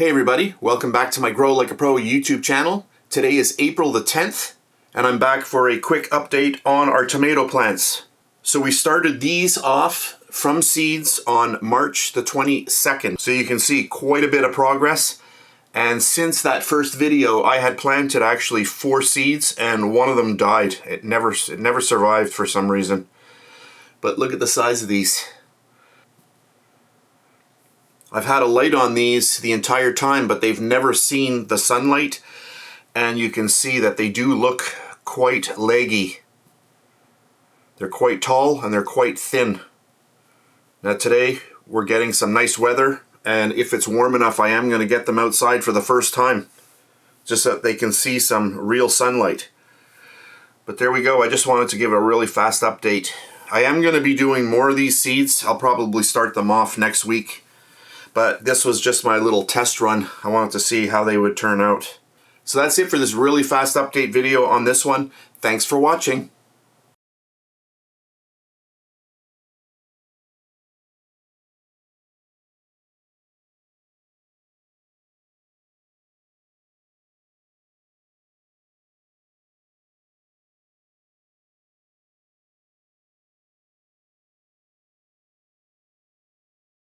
Hey everybody, welcome back to my Grow Like a Pro YouTube channel. Today is April the 10th, and I'm back for a quick update on our tomato plants. So we started these off from seeds on March the 22nd. So you can see quite a bit of progress. And since that first video, I had planted actually 4 seeds and one of them died. It never survived for some reason. But look at the size of these. I've had a light on these the entire time, but they've never seen the sunlight. And you can see that they do look quite leggy. They're quite tall and they're quite thin. Now today we're getting some nice weather, and if it's warm enough I am going to get them outside for the first time, just so that they can see some real sunlight. But there we go. I just wanted to give a really fast update. I am going to be doing more of these seeds. I'll probably start them off next week. But this was just my little test run. I wanted to see how they would turn out. So that's it for this really fast update video on this one. Thanks for watching.